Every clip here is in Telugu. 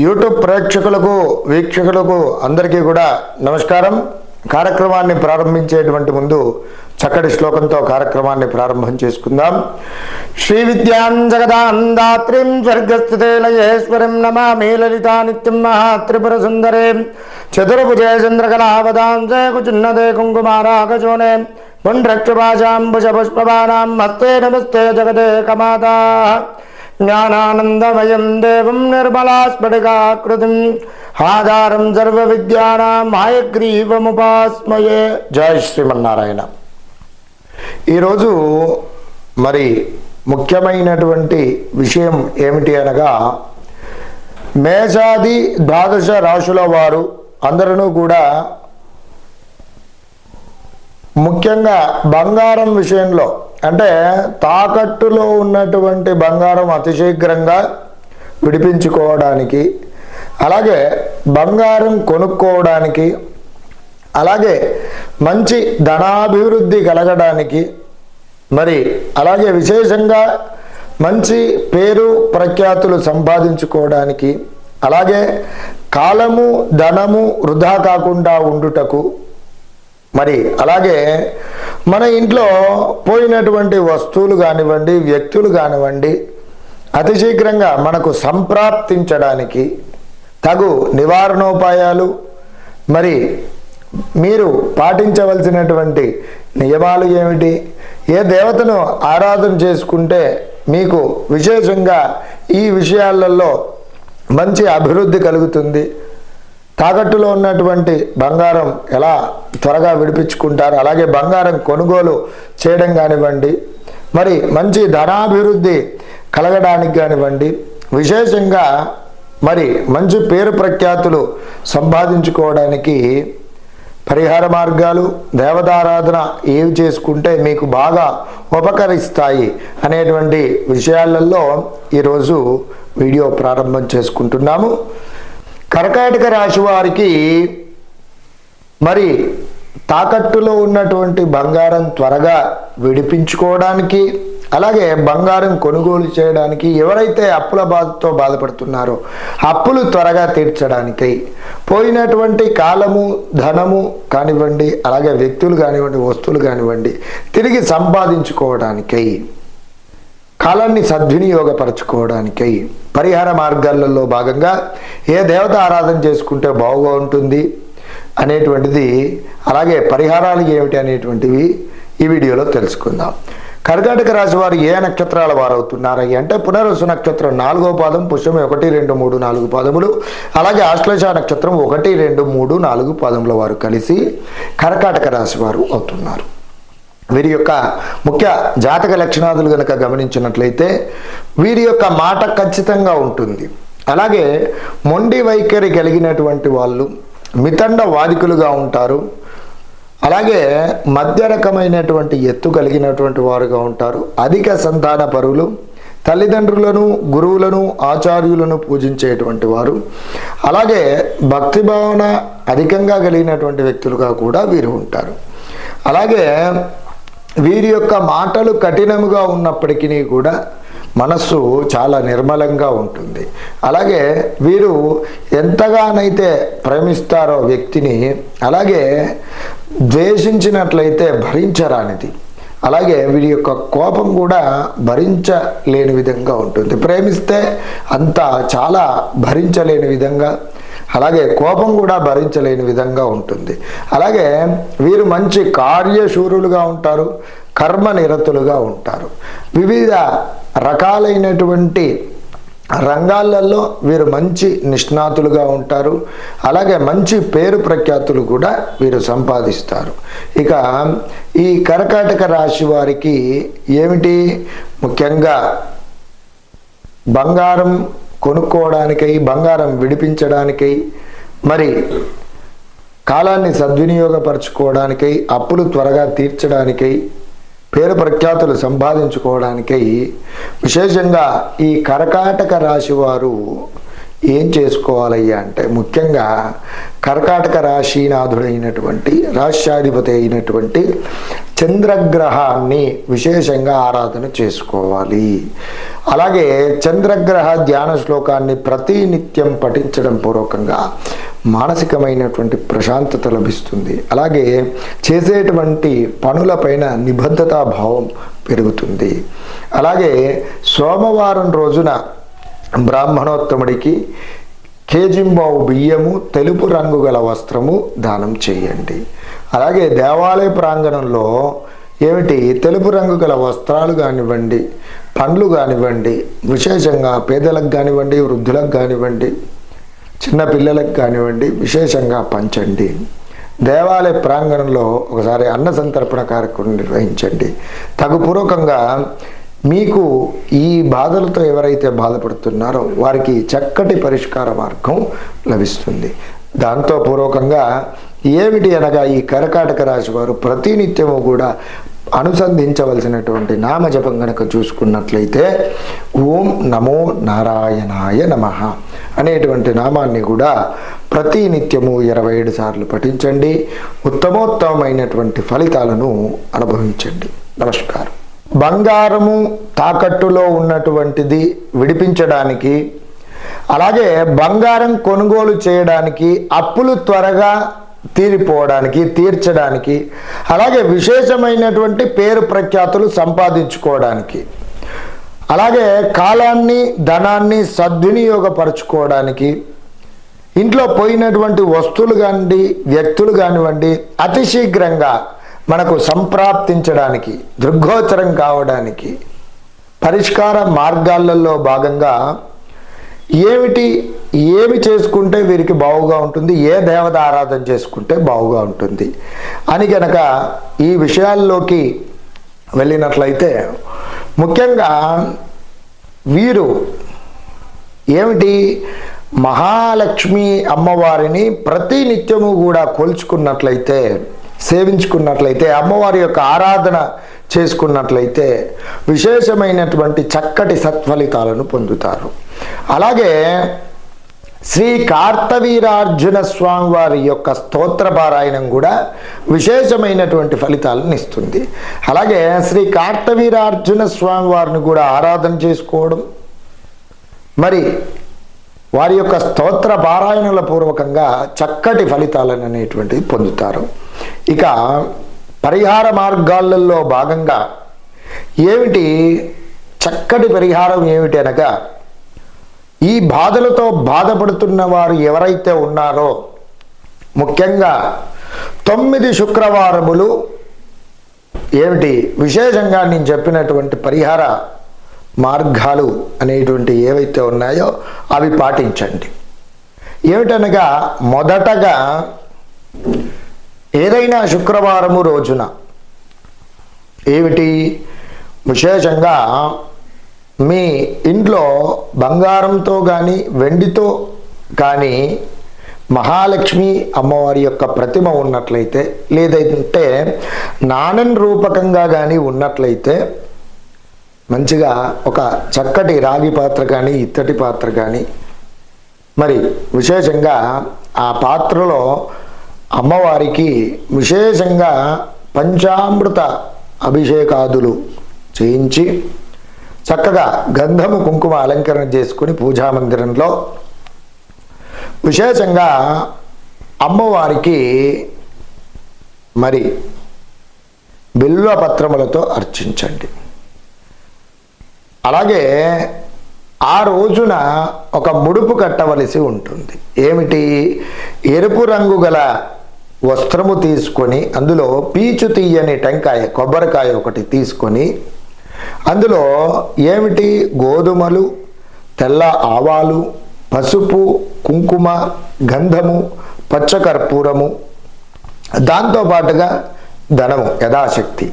యూట్యూబ్ ప్రేక్షకులకు వీక్షకులకు అందరికీ కూడా నమస్కారం. కార్యక్రమాన్ని ప్రారంభించేటువంటి ముందు చక్కటి శ్లోకంతో కార్యక్రమాన్ని ప్రారంభం చేసుకుందాం. శ్రీ విద్యాం జగదాందాత్రిం స్వర్గస్థితే లయేశ్వరిం నమామి లలితా నిత్యం మహాత్రిపుర సుందరే చతుర్భుజే చంద్రకళావదాంసే కుచున్నదే కుంకుమారాకచూనే పుండ్రక్షుభాషాంబుజపుష్పవానాం హస్తే నమస్తే జగదే కమాతా జ్ఞానానందమయం దేవం నిర్మలాస్ఫటికాకృతిం ఆధారం సర్వ విద్యానాం హయగ్రీవముపాస్మయే. జై శ్రీమన్నారాయణ. ఈరోజు మరి ముఖ్యమైనటువంటి విషయం ఏమిటి అనగా, మేషాది ద్వాదశ రాశుల వారు అందరూ కూడా ముఖ్యంగా బంగారం విషయంలో, అంటే తాకట్టులో ఉన్నటువంటి బంగారం అతి శీఘ్రంగా విడిపించుకోవడానికి, అలాగే బంగారం కొనుక్కోవడానికి, అలాగే మంచి ధనాభివృద్ధి కలగడానికి, మరి అలాగే విశేషంగా మంచి పేరు ప్రఖ్యాతులు సంపాదించుకోవడానికి, అలాగే కాలము ధనము వృధా కాకుండా ఉండుటకు, మరి అలాగే మన ఇంట్లో పోయినటువంటి వస్తువులు కానివ్వండి, వ్యక్తులు కానివ్వండి, అతి శీఘ్రంగా మనకు సంప్రాప్తించడానికి తగు నివారణోపాయాలు, మరి మీరు పాటించవలసినటువంటి నియమాలు ఏమిటి, ఏ దేవతను ఆరాధన చేసుకుంటే మీకు విశేషంగా ఈ విషయాలలో మంచి అభివృద్ధి కలుగుతుంది, తాకట్టులో ఉన్నటువంటి బంగారం ఎలా త్వరగా విడిపించుకుంటారు, అలాగే బంగారం కొనుగోలు చేయడం కానివ్వండి, మరి మంచి ధనాభివృద్ధి కలగడానికి కానివ్వండి, విశేషంగా మరి మంచి పేరు ప్రఖ్యాతులు సంపాదించుకోవడానికి పరిహార మార్గాలు, దేవతారాధన ఏవి చేసుకుంటే మీకు బాగా ఉపకరిస్తాయి అనేటువంటి విషయాలలో ఈరోజు వీడియో ప్రారంభం చేసుకుంటున్నాము. కర్కాటక రాశి వారికి మరి తాకట్టులో ఉన్నటువంటి బంగారం త్వరగా విడిపించుకోవడానికి, అలాగే బంగారం కొనుగోలు చేయడానికి, ఎవరైతే అప్పుల బాధతో బాధపడుతున్నారో అప్పులు త్వరగా తీర్చడానికి, పోయినటువంటి కాలము ధనము కానివ్వండి, అలాగే వ్యక్తులు కానివ్వండి, వస్తువులు కానివ్వండి తిరిగి సంపాదించుకోవడానికి, కాలాన్ని సద్వినియోగపరచుకోవడానికి పరిహార మార్గాలలో భాగంగా ఏ దేవత ఆరాధన చేసుకుంటే బాగుగా ఉంటుంది అనేటువంటిది, అలాగే పరిహారాలు ఏమిటి అనేటువంటివి ఈ వీడియోలో తెలుసుకుందాం. కర్కాటక రాశి వారు ఏ నక్షత్రాల వారు అవుతున్నారని అంటే, పునర్వసు నక్షత్రం 4వ పాదం, పుష్యమి 1, 2, 3, 4 పాదములు, అలాగే ఆశ్లేష నక్షత్రం 1, 2, 3, 4 పాదముల వారు కలిసి కర్కాటక రాశి వారు అవుతున్నారు. వీరి యొక్క ముఖ్య జాతక లక్షణాదులు కనుక గమనించినట్లయితే వీరి యొక్క మాట ఖచ్చితంగా ఉంటుంది, అలాగే మొండి వైఖరి కలిగినటువంటి వాళ్ళు, మితండ వాదికులుగా ఉంటారు, అలాగే మధ్య రకమైనటువంటి ఎత్తు కలిగినటువంటి వారుగా ఉంటారు, అధిక సంతాన పరులు, తల్లిదండ్రులను గురువులను ఆచార్యులను పూజించేటువంటి వారు, అలాగే భక్తి భావన అధికంగా కలిగినటువంటి వ్యక్తులుగా కూడా వీరు ఉంటారు. అలాగే వీరి యొక్క మాటలు కఠినముగా ఉన్నప్పటికీ కూడా మనస్సు చాలా నిర్మలంగా ఉంటుంది. అలాగే వీరు ఎంతగానైతే ప్రేమిస్తారో వ్యక్తిని, అలాగే ద్వేషించినట్లయితే భరించరానిది, అలాగే వీరి యొక్క కోపం కూడా భరించలేని విధంగా ఉంటుంది. ప్రేమిస్తే అంత చాలా భరించలేని విధంగా, అలాగే కోపం కూడా భరించలేని విధంగా ఉంటుంది. అలాగే వీరు మంచి కార్యశూరులుగా ఉంటారు, కర్మ నిరతులుగా ఉంటారు, వివిధ రకాలైనటువంటి రంగాలలో వీరు మంచి నిష్ణాతులుగా ఉంటారు, అలాగే మంచి పేరు ప్రఖ్యాతులు కూడా వీరు సంపాదిస్తారు. ఇక ఈ కర్కాటక రాశి వారికి ఏమిటి, ముఖ్యంగా బంగారం కొనుక్కోవడానికై, బంగారం విడిపించడానికై, మరి కాలాన్ని సద్వినియోగపరచుకోవడానికై, అప్పులు త్వరగా తీర్చడానికై, పేరు ప్రఖ్యాతులు సంపాదించుకోవడానికై విశేషంగా ఈ కర్కాటక రాశి వారు ఏం చేసుకోవాలయ్యా అంటే, ముఖ్యంగా కర్కాటక రాశినాథుడైనటువంటి రాష్ట్రాధిపతి అయినటువంటి చంద్రగ్రహాన్ని విశేషంగా ఆరాధన చేసుకోవాలి. అలాగే చంద్రగ్రహ ధ్యాన శ్లోకాన్ని ప్రతినిత్యం పఠించడం పూర్వకంగా మానసికమైనటువంటి ప్రశాంతత లభిస్తుంది. అలాగే చేసేటువంటి పనులపైన నిబద్ధతా భావం పెరుగుతుంది. అలాగే సోమవారం రోజున బ్రాహ్మణోత్తముడికి కేజింబావు బియ్యము, తెలుపు రంగు గల వస్త్రము దానం చేయండి. అలాగే దేవాలయ ప్రాంగణంలో తెలుపు రంగు గల వస్త్రాలు కానివ్వండి, పండ్లు కానివ్వండి, విశేషంగా పేదలకు కానివ్వండి, వృద్ధులకు కానివ్వండి, చిన్న పిల్లలకు కానివ్వండి విశేషంగా పంచండి. దేవాలయ ప్రాంగణంలో ఒకసారి అన్న సంతర్పణ కార్యక్రమం నిర్వహించండి. తగుపూర్వకంగా మీకు ఈ బాధలతో ఎవరైతే బాధపడుతున్నారో వారికి చక్కటి పరిష్కార మార్గం లభిస్తుంది. దాంతో పూర్వకంగా అనగా ఈ కర్కాటక రాశి వారు ప్రతినిత్యము కూడా అనుసంధించవలసినటువంటి నామజపం గనక చూసుకున్నట్లయితే ఓం నమో నారాయణాయ నమః అనేటువంటి నామాన్ని కూడా ప్రతినిత్యము 27 సార్లు పఠించండి. ఉత్తమోత్తమైనటువంటి ఫలితాలను అనుభవించండి. నమస్కారం. బంగారము తాకట్టులో ఉన్నటువంటిది విడిపించడానికి, అలాగే బంగారం కొనుగోలు చేయడానికి, అప్పులు త్వరగా తీర్చడానికి, అలాగే విశేషమైనటువంటి పేరు ప్రఖ్యాతులు సంపాదించుకోవడానికి, అలాగే కాలాన్ని ధనాన్ని సద్వినియోగపరచుకోవడానికి, ఇంట్లో పోయినటువంటి వస్తువులు కానివ్వండి, వ్యక్తులు కానివ్వండి అతి శీఘ్రంగా మనకు సంప్రాప్తించడానికి, దృగ్గోచరం కావడానికి పరిష్కార మార్గాలలో భాగంగా ఏమి చేసుకుంటే వీరికి బావుగా ఉంటుంది, ఏ దేవత ఆరాధన చేసుకుంటే బావుగా ఉంటుంది అని గనక ఈ విషయాల్లోకి వెళ్ళినట్లయితే ముఖ్యంగా వీరు మహాలక్ష్మి అమ్మవారిని ప్రతినిత్యము కూడా కొలుచుకున్నట్లయితే, సేవించుకున్నట్లయితే, అమ్మవారి యొక్క ఆరాధన చేసుకున్నట్లయితే విశేషమైనటువంటి చక్కటి సత్ఫలితాలను పొందుతారు. అలాగే శ్రీ కార్తవీరార్జున స్వామి వారి యొక్క స్తోత్ర పారాయణం కూడా విశేషమైనటువంటి ఫలితాలను ఇస్తుంది. అలాగే శ్రీ కార్తవీరార్జున స్వామి వారిని కూడా ఆరాధన చేసుకోవడం, మరి వారి యొక్క స్తోత్ర పారాయణల పూర్వకంగా చక్కటి ఫలితాలను అనేటువంటివి పొందుతారు. ఇక పరిహార మార్గాలలో భాగంగా చక్కటి పరిహారం అనగా ఈ బాధలతో బాధపడుతున్న వారు ఎవరైతే ఉన్నారో ముఖ్యంగా 9 శుక్రవారములు విశేషంగా నేను చెప్పినటువంటి పరిహార మార్గాలు అనేటువంటి ఏవైతే ఉన్నాయో అవి పాటించండి. ఏమిటనగా మొదటగా ఏదైనా శుక్రవారము రోజున విశేషంగా మీ ఇంట్లో బంగారంతో కానీ వెండితో కానీ మహాలక్ష్మి అమ్మవారి యొక్క ప్రతిమ ఉన్నట్లయితే, లేదంటే నాణ్యం రూపకంగా కానీ ఉన్నట్లయితే మంచిగా ఒక చక్కటి రాగి పాత్ర కానీ ఇత్తడి పాత్ర కానీ, మరి విశేషంగా ఆ పాత్రలో అమ్మవారికి విశేషంగా పంచామృత అభిషేకాదులు చేయించి చక్కగా గంధము కుంకుమ అలంకరణ చేసుకుని పూజామందిరంలో విశేషంగా అమ్మవారికి మరి బిల్వపత్రములతో అర్చించండి. అలాగే ఆ రోజున ఒక ముడుపు కట్టవలసి ఉంటుంది. ఎరుపు రంగు గల వస్త్రము తీసుకొని అందులో పీచు తీయని టెంకాయ, కొబ్బరికాయ ఒకటి తీసుకొని అందులో గోధుమలు, తెల్ల ఆవాలు, పసుపు, కుంకుమ, గంధము, పచ్చకర్పూరము, దాంతోపాటుగా ధనము యథాశక్తి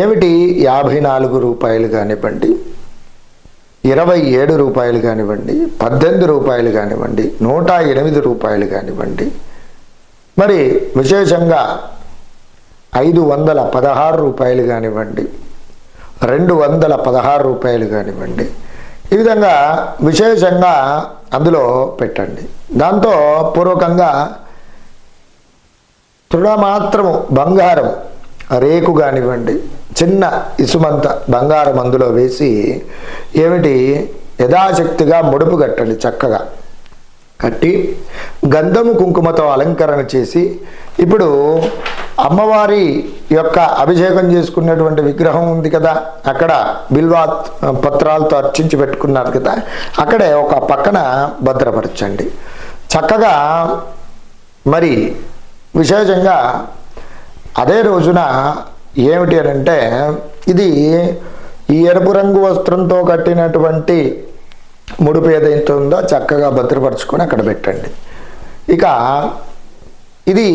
54 రూపాయలు కానివ్వండి, 27 రూపాయలు కానివ్వండి, 18 రూపాయలు కానివ్వండి, 108 రూపాయలు కానివ్వండి, మరి విశేషంగా 516 రూపాయలు కానివ్వండి, 216 రూపాయలు కానివ్వండి, ఈ విధంగా విశేషంగా అందులో పెట్టండి. దాంతో పూర్వకంగా తృణమాత్రము బంగారం రేకు కానివ్వండి, చిన్న ఇసుమంత బంగారం అందులో వేసి యథాశక్తిగా ముడుపు కట్టండి. చక్కగా కట్టి గంధము కుంకుమతో అలంకరణ చేసి, ఇప్పుడు అమ్మవారి యొక్క అభిషేకం చేసుకున్నటువంటి విగ్రహం ఉంది కదా, అక్కడ బిల్వా పత్రాలతో అర్చించి పెట్టుకున్నారు కదా, అక్కడే ఒక పక్కన భద్రపరచండి. చక్కగా మరి విశేషంగా అదే రోజున అనంటే ఇది ఈ ఎరుపు రంగు వస్త్రంతో కట్టినటువంటి ముడుపు ఏదైతే ఉందో చక్కగా భద్రపరచుకొని అక్కడ పెట్టండి. ఇక ఇది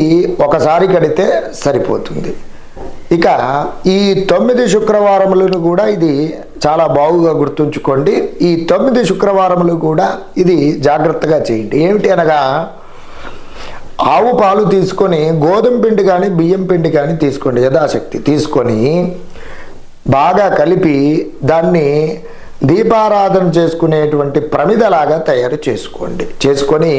ఒకసారి కడితే సరిపోతుంది. ఇక ఈ 9 శుక్రవారములను కూడా ఇది చాలా బాగుగా గుర్తుంచుకోండి. ఈ 9 శుక్రవారములు కూడా ఇది జాగ్రత్తగా చేయండి. అనగా ఆవు పాలు తీసుకొని గోధుమ పిండి కానీ బియ్యం పిండి కానీ తీసుకోండి. యథాశక్తి తీసుకొని బాగా కలిపి దాన్ని దీపారాధన చేసుకునేటువంటి ప్రమిదలాగా తయారు చేసుకొని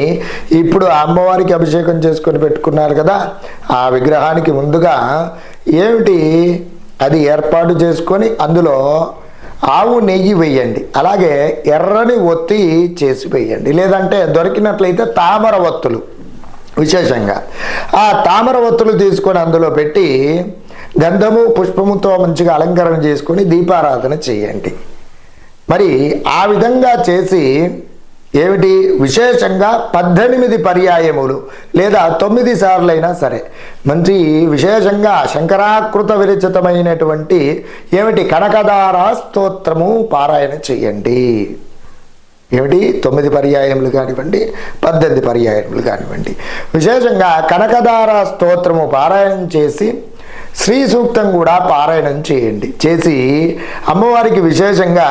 ఇప్పుడు అమ్మవారికి అభిషేకం చేసుకొని పెట్టుకున్నారు కదా, ఆ విగ్రహానికి ముందుగా అది ఏర్పాటు చేసుకొని అందులో ఆవు నెయ్యి వేయండి. అలాగే ఎర్రని ఒత్తి చేసి వేయండి. లేదంటే దొరికినట్లయితే తామర ఒత్తులు, విశేషంగా ఆ తామర ఒత్తులు తీసుకొని అందులో పెట్టి గంధము పుష్పముతో మంచిగా అలంకరణ చేసుకొని దీపారాధన చేయండి. మరి ఆ విధంగా చేసి విశేషంగా 18 పర్యాయములు లేదా 9 సార్లైనా సరే మంచి విశేషంగా శంకరాకృత విరచితమైనటువంటి కనకదార స్తోత్రము పారాయణ చేయండి. 9 పర్యాయములు కానివ్వండి, 18 పర్యాయములు కానివ్వండి, విశేషంగా కనకదార స్తోత్రము పారాయణం చేసి శ్రీ సూక్తం కూడా పారాయణం చేయండి. చేసి అమ్మవారికి విశేషంగా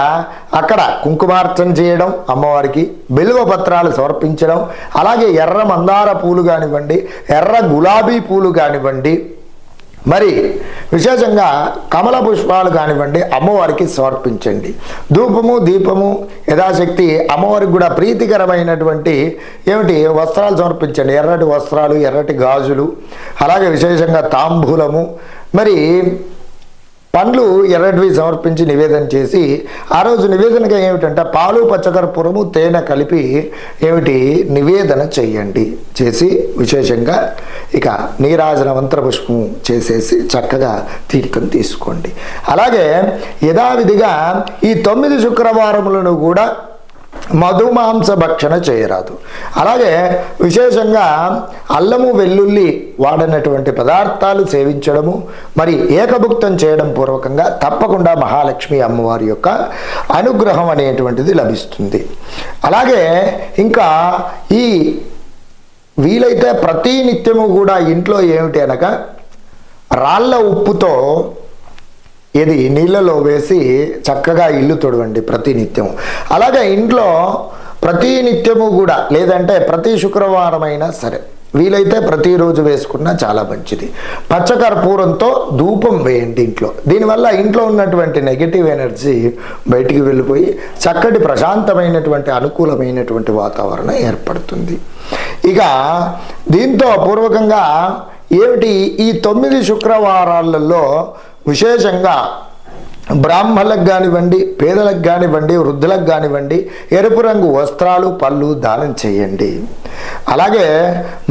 అక్కడ కుంకుమార్చన చేయడం, అమ్మవారికి బిల్వ పత్రాలు సమర్పించడం, అలాగే ఎర్ర మందార పూలు కానివ్వండి, ఎర్ర గులాబీ పూలు కానివ్వండి, మరి విశేషంగా కమల పుష్పాలు కానివ్వండి అమ్మవారికి సమర్పించండి. ధూపము దీపము యథాశక్తి అమ్మవారికి కూడా ప్రీతికరమైనటువంటి వస్త్రాలు సమర్పించండి. ఎర్రటి వస్త్రాలు, ఎర్రటి గాజులు, అలాగే విశేషంగా తాంబూలము, మరి పండ్లు ఎర్రటివి సమర్పించి నివేదన చేసి ఆ రోజు నివేదనగా పాలు పచ్చకర్పూరము తేనె కలిపి నివేదన చెయ్యండి. చేసి విశేషంగా ఇక నీరాజన మంత్రపుష్పము చేసేసి చక్కగా తీర్థం తీసుకోండి. అలాగే యథావిధిగా ఈ 9 శుక్రవారములను కూడా మధుమాంస భక్షణ చేయరాదు. అలాగే విశేషంగా అల్లము వెల్లుల్లి వాడనటువంటి పదార్థాలు సేవించడము, మరి ఏకభుక్తం చేయడం పూర్వకంగా తప్పకుండా మహాలక్ష్మి అమ్మవారి యొక్క అనుగ్రహం అనేటువంటిది లభిస్తుంది. అలాగే ఇంకా ఈ వీలైతే ప్రతి నిత్యము కూడా ఇంట్లో అనగా రాళ్ళ ఉప్పుతో నీళ్ళలో వేసి చక్కగా ఇల్లు తొడవండి ప్రతినిత్యం. అలాగే ఇంట్లో ప్రతినిత్యము కూడా లేదంటే ప్రతి శుక్రవారమైనా సరే వీలైతే ప్రతిరోజు వేసుకున్నా చాలా మంచిది. పచ్చకర్పూరంతో ధూపం వేయండి ఇంట్లో. దీనివల్ల ఇంట్లో ఉన్నటువంటి నెగిటివ్ ఎనర్జీ బయటికి వెళ్ళిపోయి చక్కటి ప్రశాంతమైనటువంటి అనుకూలమైనటువంటి వాతావరణం ఏర్పడుతుంది. ఇక దీంతో పూర్వకంగా ఈ 9 శుక్రవారాలలో విశేషంగా బ్రాహ్మణులకు కానివ్వండి, పేదలకు కానివ్వండి, వృద్ధులకు కానివ్వండి ఎరుపు రంగు వస్త్రాలు, పళ్ళు దానం చేయండి. అలాగే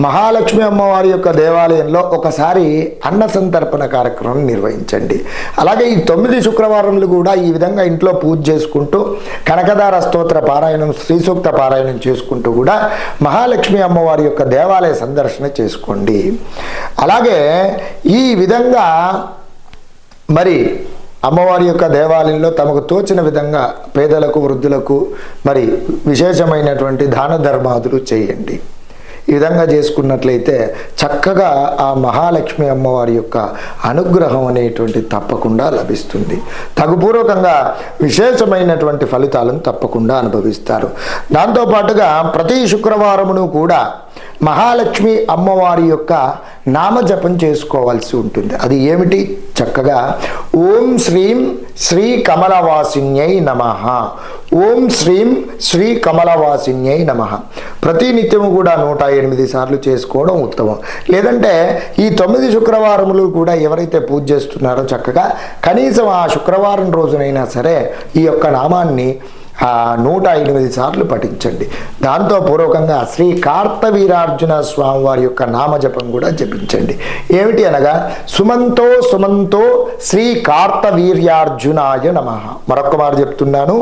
మహాలక్ష్మి అమ్మవారి యొక్క దేవాలయంలో ఒకసారి అన్న సంతర్పణ కార్యక్రమం నిర్వహించండి. అలాగే ఈ 9 శుక్రవారములు కూడా ఈ విధంగా ఇంట్లో పూజ చేసుకుంటూ కనకదార స్తోత్ర పారాయణం, శ్రీ సూక్త పారాయణం చేసుకుంటూ కూడా మహాలక్ష్మి అమ్మవారి యొక్క దేవాలయ సందర్శన చేసుకోండి. అలాగే ఈ విధంగా మరి అమ్మవారి యొక్క దేవాలయంలో తమకు తోచిన విధంగా పేదలకు, వృద్ధులకు మరి విశేషమైనటువంటి దాన ధర్మాదులు చేయండి. ఈ విధంగా చేసుకున్నట్లయితే చక్కగా ఆ మహాలక్ష్మి అమ్మవారి యొక్క అనుగ్రహం అనేటువంటి తప్పకుండా లభిస్తుంది. తగుపూర్వకంగా విశేషమైనటువంటి ఫలితాలను తప్పకుండా అనుభవిస్తారు. దాంతోపాటుగా ప్రతి శుక్రవారమును కూడా మహాలక్ష్మి అమ్మవారి యొక్క నామజపం చేసుకోవాల్సి ఉంటుంది. అది ఏమిటి? చక్కగా ఓం శ్రీం శ్రీ కమలవాసిన్యై నమః, ఓం శ్రీం శ్రీ కమలవాసిన్యై నమః. ప్రతి నిత్యము కూడా 108 సార్లు చేసుకోవడం ఉత్తమం. లేదంటే ఈ 9 శుక్రవారములు కూడా ఎవరైతే పూజ చేస్తున్నారో చక్కగా కనీసం ఆ శుక్రవారం రోజునైనా సరే ఈ యొక్క నామాన్ని 108 సార్లు పఠించండి. దాంతో పూర్వకంగా శ్రీ కార్తవీరార్జున స్వామి వారి యొక్క నామజపం కూడా జపించండి. ఏమిటి అనగా సుమంతో సుమంతో శ్రీ కార్తవీర్యార్జునాయ నమః. మరొక మారు చెప్తున్నాను,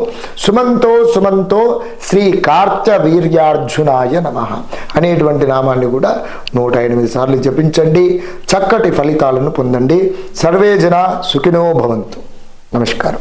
సుమంతో సుమంతో శ్రీ కార్తవీర్యార్జునాయ నమః అనేటువంటి నామాన్ని కూడా 108 సార్లు జపించండి. చక్కటి ఫలితాలను పొందండి. సర్వే జన సుఖినో భవంతు. నమస్కారం.